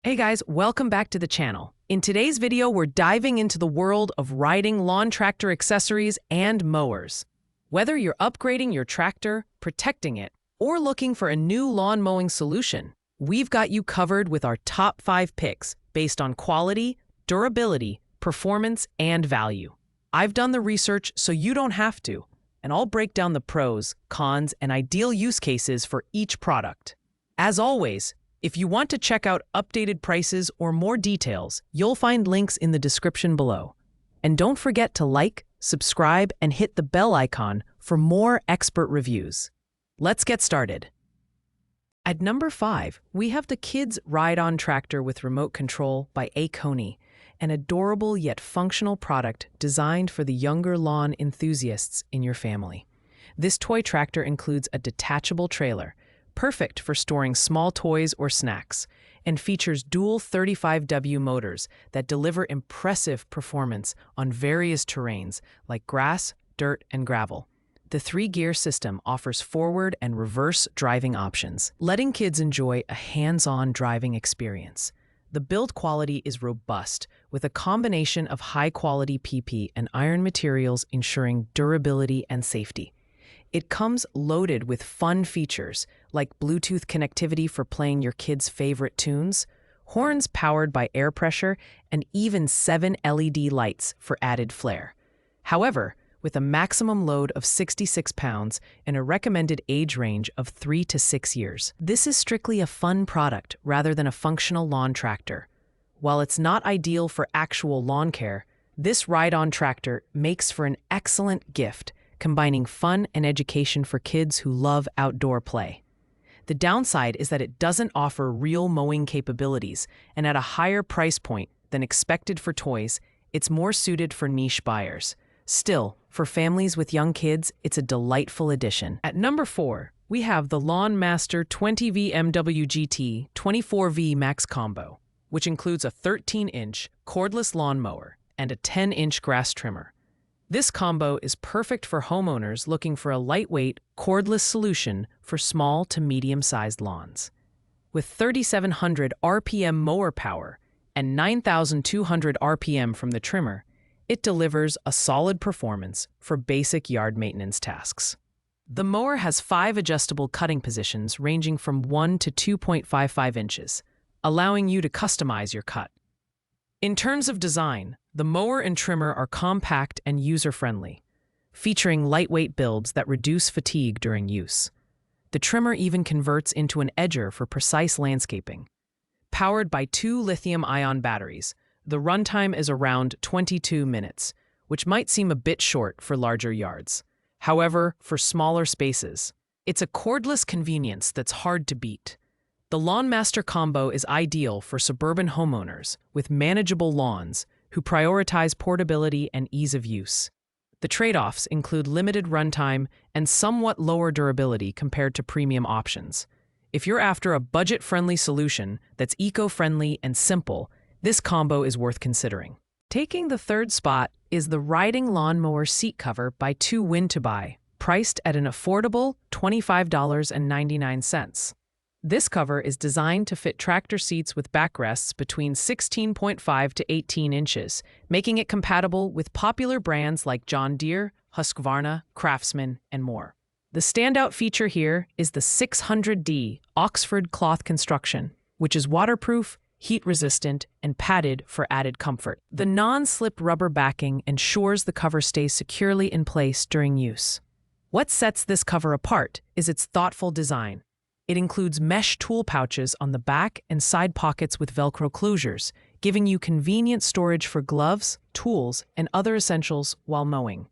Hey guys, welcome back to the channel. In today's video, we're diving into the world of riding lawn tractor accessories and mowers. Whether you're upgrading your tractor, protecting it, or looking for a new lawn mowing solution, we've got you covered with our top 5 picks based on quality, durability, performance, and value. I've done the research so you don't have to, and I'll break down the pros, cons, and ideal use cases for each product. As always, if you want to check out updated prices or more details, you'll find links in the description below. And don't forget to like, subscribe, and hit the bell icon for more expert reviews. Let's get started. At number 5, we have the Kids RideOn Tractor with Remote Control by Aventronic, an adorable yet functional product designed for the younger lawn enthusiasts in your family. This toy tractor includes a detachable trailer, perfect for storing small toys or snacks, and features dual 35W motors that deliver impressive performance on various terrains like grass, dirt, and gravel. The 3-gear system offers forward and reverse driving options, letting kids enjoy a hands-on driving experience. The build quality is robust, with a combination of high-quality PP and iron materials ensuring durability and safety. It comes loaded with fun features like Bluetooth connectivity for playing your kids' favorite tunes, horns powered by air pressure, and even 7 LED lights for added flair. However, with a maximum load of 66 pounds and a recommended age range of 3 to 6 years, this is strictly a fun product rather than a functional lawn tractor. While it's not ideal for actual lawn care, this ride-on tractor makes for an excellent gift, combining fun and education for kids who love outdoor play. The downside is that it doesn't offer real mowing capabilities, and at a higher price point than expected for toys, it's more suited for niche buyers. Still, for families with young kids, it's a delightful addition. At number 4, we have the Lawnmaster 20V GT24V Max combo, which includes a 13-inch cordless lawnmower and a 10-inch grass trimmer. This combo is perfect for homeowners looking for a lightweight, cordless solution for small to medium-sized lawns. With 3,700 RPM mower power and 9,200 RPM from the trimmer, it delivers a solid performance for basic yard maintenance tasks. The mower has 5 adjustable cutting positions ranging from 1 to 2.55 inches, allowing you to customize your cut. In terms of design, the mower and trimmer are compact and user-friendly, featuring lightweight builds that reduce fatigue during use. The trimmer even converts into an edger for precise landscaping. Powered by 2 lithium-ion batteries, the runtime is around 22 minutes, which might seem a bit short for larger yards. However, for smaller spaces, it's a cordless convenience that's hard to beat. The Lawnmaster combo is ideal for suburban homeowners with manageable lawns who prioritize portability and ease of use. The trade-offs include limited runtime and somewhat lower durability compared to premium options. If you're after a budget-friendly solution that's eco-friendly and simple, this combo is worth considering. Taking the 3rd spot is the Riding Lawnmower Seat Cover by 2 Win2Buy, priced at an affordable $25.99. This cover is designed to fit tractor seats with backrests between 16.5 to 18 inches, making it compatible with popular brands like John Deere, Husqvarna, Craftsman, and more. The standout feature here is the 600D Oxford cloth construction, which is waterproof, heat-resistant, and padded for added comfort. The non-slip rubber backing ensures the cover stays securely in place during use. What sets this cover apart is its thoughtful design. It includes mesh tool pouches on the back and side pockets with Velcro closures, giving you convenient storage for gloves, tools, and other essentials while mowing.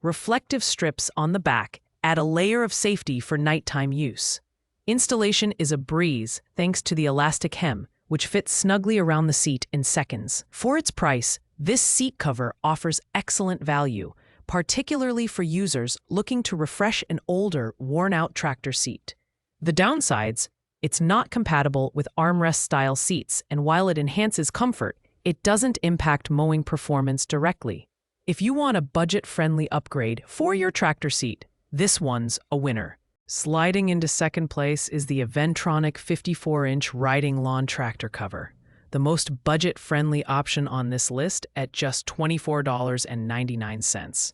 Reflective strips on the back add a layer of safety for nighttime use. Installation is a breeze thanks to the elastic hem, which fits snugly around the seat in seconds. For its price, this seat cover offers excellent value, particularly for users looking to refresh an older, worn-out tractor seat. The downsides: it's not compatible with armrest-style seats, and while it enhances comfort, it doesn't impact mowing performance directly. If you want a budget-friendly upgrade for your tractor seat, this one's a winner. Sliding into second place is the Aventronic 54-inch riding lawn tractor cover. the most budget-friendly option on this list at just $24.99.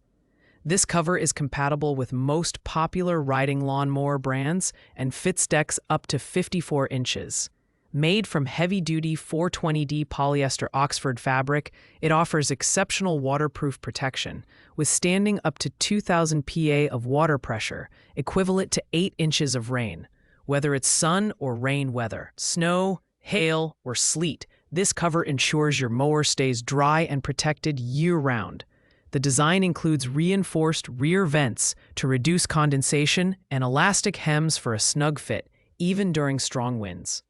This cover is compatible with most popular riding lawnmower brands and fits decks up to 54 inches. Made from heavy-duty 420D polyester Oxford fabric, it offers exceptional waterproof protection, withstanding up to 2,000 PA of water pressure, equivalent to 8 inches of rain. Whether it's sun or rain weather, snow, hail, or sleet, this cover ensures your mower stays dry and protected year-round. The design includes reinforced rear vents to reduce condensation and elastic hems for a snug fit, even during strong winds.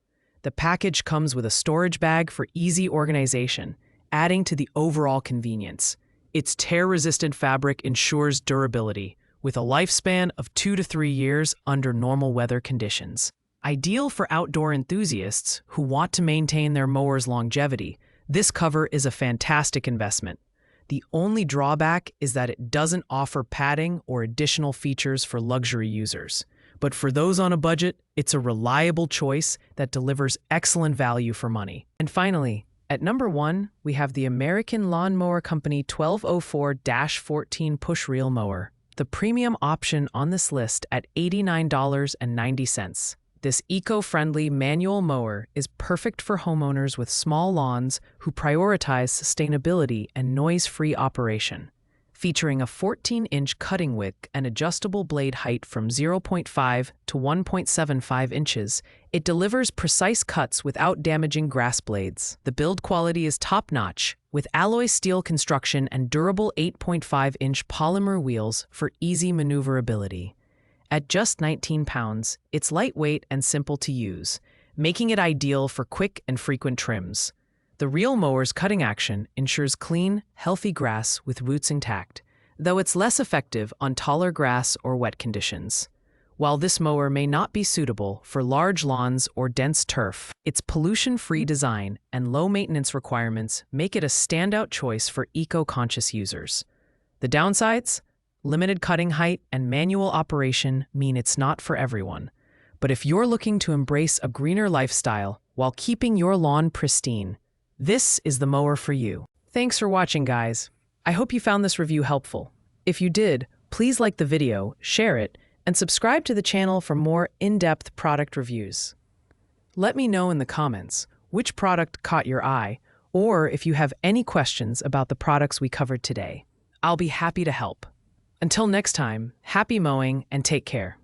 The package comes with a storage bag for easy organization, adding to the overall convenience. Its tear-resistant fabric ensures durability, with a lifespan of 2 to 3 years under normal weather conditions. Ideal for outdoor enthusiasts who want to maintain their mower's longevity, this cover is a fantastic investment. The only drawback is that it doesn't offer padding or additional features for luxury users. But for those on a budget, it's a reliable choice that delivers excellent value for money. And finally, at number 1, we have the American Lawnmower Company 1204-14 Push Reel Mower, the premium option on this list at $89.90. This eco-friendly manual mower is perfect for homeowners with small lawns who prioritize sustainability and noise-free operation. Featuring a 14-inch cutting width and adjustable blade height from 0.5 to 1.75 inches, it delivers precise cuts without damaging grass blades. The build quality is top-notch, with alloy steel construction and durable 8.5-inch polymer wheels for easy maneuverability. At just 19 pounds, it's lightweight and simple to use, making it ideal for quick and frequent trims. The reel mower's cutting action ensures clean, healthy grass with roots intact, though it's less effective on taller grass or wet conditions. While this mower may not be suitable for large lawns or dense turf, its pollution-free design and low maintenance requirements make it a standout choice for eco-conscious users. The downsides? Limited cutting height and manual operation mean it's not for everyone. But if you're looking to embrace a greener lifestyle while keeping your lawn pristine, this is the mower for you. Thanks for watching, guys. I hope you found this review helpful. If you did, please like the video, share it, and subscribe to the channel for more in-depth product reviews. Let me know in the comments which product caught your eye, or if you have any questions about the products we covered today. I'll be happy to help. Until next time, happy mowing and take care.